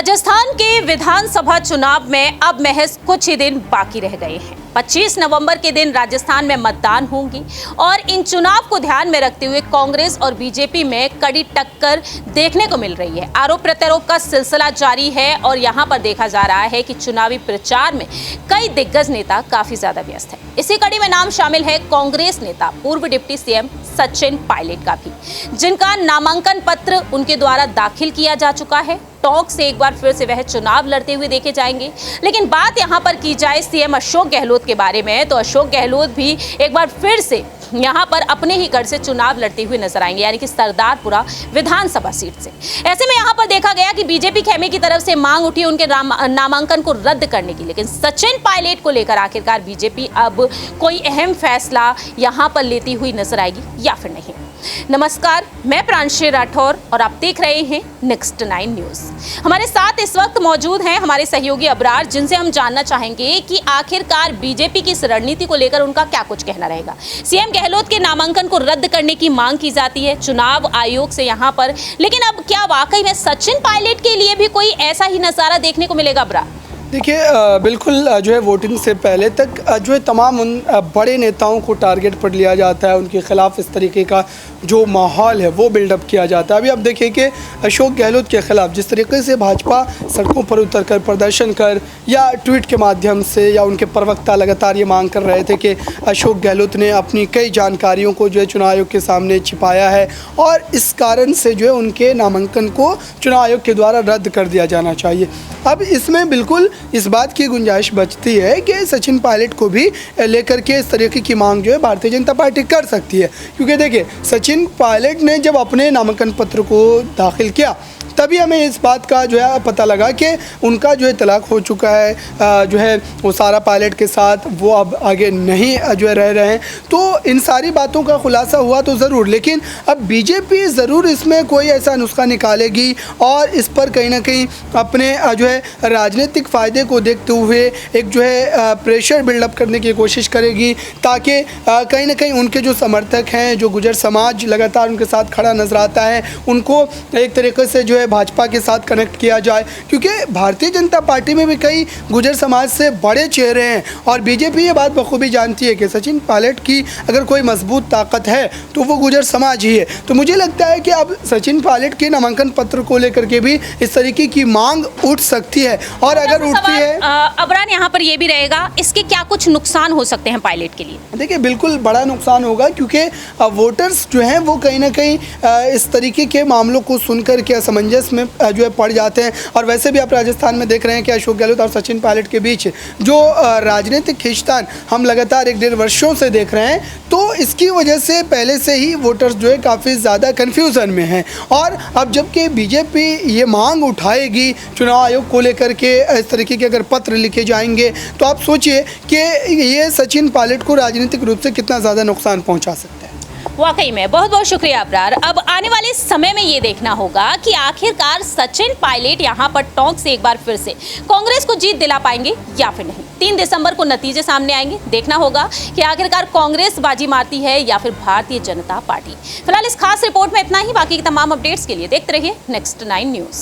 राजस्थान के विधानसभा चुनाव में अब महज कुछ ही दिन बाकी रह गए हैं। 25 नवंबर के दिन राजस्थान में मतदान होंगी और इन चुनाव को ध्यान में रखते हुए कांग्रेस और बीजेपी में कड़ी टक्कर देखने को मिल रही है। आरोप प्रत्यारोप का सिलसिला जारी है और यहां पर देखा जा रहा है कि चुनावी प्रचार में कई दिग्गज नेता काफी ज्यादा व्यस्त हैं। इसी कड़ी में नाम शामिल है कांग्रेस नेता पूर्व डिप्टी सीएम सचिन पायलट का भी, जिनका नामांकन पत्र उनके द्वारा दाखिल किया जा चुका है। टोंक से एक बार फिर से वह चुनाव लड़ते हुए देखे जाएंगे। लेकिन बात यहां पर की जाए सीएम अशोक गहलोत के बारे में, तो अशोक गहलोत भी एक बार फिर से यहां पर अपने ही गढ़ से चुनाव लड़ते हुए नजर आएंगे, यानी कि सरदारपुरा विधानसभा सीट से। ऐसे में यहां पर देखा गया कि बीजेपी खेमे की तरफ से मांग उठी उनके नामांकन को रद्द करने की, लेकिन सचिन पायलट को लेकर आखिरकार बीजेपी अब कोई अहम फैसला यहां पर लेती हुई नजर आएगी या फिर नहीं। नमस्कार, मैं प्रांशी राठौर और आप देख रहे हैं नेक्स्ट 9 न्यूज। हमारे साथ इस वक्त मौजूद हैं हमारे सहयोगी अबरार, जिनसे हम जानना चाहेंगे कि आखिरकार बीजेपी की इस रणनीति को लेकर उनका क्या कुछ कहना रहेगा। सीएम गहलोत के नामांकन को रद्द करने की मांग की जाती है चुनाव आयोग से यहां पर, लेकिन अब क्या वाकई में सचिन पायलट के लिए भी कोई ऐसा ही नजारा देखने को मिलेगा अबरार? देखिए, बिल्कुल जो है वोटिंग से पहले तक जो है तमाम उन बड़े नेताओं को टारगेट पर लिया जाता है, उनके खिलाफ इस तरीके का जो माहौल है वो बिल्डअप किया जाता है। अभी आप देखिए कि अशोक गहलोत के खिलाफ जिस तरीके से भाजपा सड़कों पर उतरकर प्रदर्शन कर या ट्वीट के माध्यम से या उनके प्रवक्ता लगातार ये मांग कर रहे थे कि अशोक गहलोत ने अपनी कई जानकारियों को जो है चुनाव आयोग के सामने छिपाया है और इस कारण से जो है उनके नामांकन को चुनाव आयोग के द्वारा रद्द कर दिया जाना चाहिए। अब इसमें बिल्कुल इस बात की गुंजाइश बचती है कि सचिन पायलट को भी लेकर के इस तरीके की मांग जो है भारतीय जनता पार्टी कर सकती है, क्योंकि देखिए सचिन पायलट ने जब अपने नामांकन पत्र को दाखिल किया तभी हमें इस बात का जो है पता लगा कि उनका जो है तलाक हो चुका है, जो है वो सारा पायलट के साथ वो अब आगे नहीं जो है रह रहे हैं। तो इन सारी बातों का खुलासा हुआ तो ज़रूर, लेकिन अब बीजेपी ज़रूर इसमें कोई ऐसा नुस्खा निकालेगी और इस पर कहीं ना कहीं अपने जो है राजनीतिक फ़ायदे को देखते हुए एक जो है प्रेशर बिल्डअप करने की कोशिश करेगी, ताकि कहीं ना कहीं उनके जो समर्थक हैं, जो गुजर समाज लगातार उनके साथ खड़ा नजर आता है, उनको एक तरीके से जो है भाजपा के साथ कनेक्ट किया जाए, क्योंकि भारतीय जनता पार्टी में भी कई गुजर समाज से बड़े चेहरे हैं और बीजेपी ये बात बखूबी जानती है कि सचिन पायलट की अगर कोई मजबूत ताकत है तो वो गुजर समाज ही है। तो मुझे लगता है कि अब सचिन पायलट के नामांकन पत्र को लेकर के भी इस तरीके की मांग उठ सकती है और अगर उठती है अबरार, यहाँ पर ये भी रहेगा इसके क्या कुछ नुकसान हो सकते हैं पायलट के लिए? देखिए, बिल्कुल बड़ा नुकसान होगा, क्योंकि वोटर्स जो हैं वो कहीं ना कहीं इस तरीके के मामलों को सुनकर के असमंजस में जो है पड़ जाते हैं। और वैसे भी आप राजस्थान में देख रहे हैं कि अशोक गहलोत और सचिन पायलट के बीच जो राजनीतिक खींचतान हम लगातार 1-1.5 वर्षों से देख रहे हैं, तो इसकी वजह से पहले से ही वोटर्स जो है काफ़ी ज़्यादा कन्फ्यूज़न में हैं। और अब जबकि बीजेपी ये मांग उठाएगी चुनाव आयोग को लेकर के, इस तरीके के अगर पत्र लिखे जाएंगे, तो आप सोचिए कि ये सचिन पायलट को राजनीतिक रूप से कितना ज़्यादा नुकसान पहुँचा सकता है। वाकई में बहुत बहुत शुक्रिया अबरार। अब आने वाले समय में ये देखना होगा कि आखिरकार सचिन पायलट यहाँ पर टोंक से एक बार फिर से कांग्रेस को जीत दिला पाएंगे या फिर नहीं। 3 दिसंबर को नतीजे सामने आएंगे, देखना होगा कि आखिरकार कांग्रेस बाजी मारती है या फिर भारतीय जनता पार्टी। फिलहाल इस खास रिपोर्ट में इतना ही। बाकी की तमाम अपडेट्स के लिए देखते रहिए नेक्स्ट 9 न्यूज।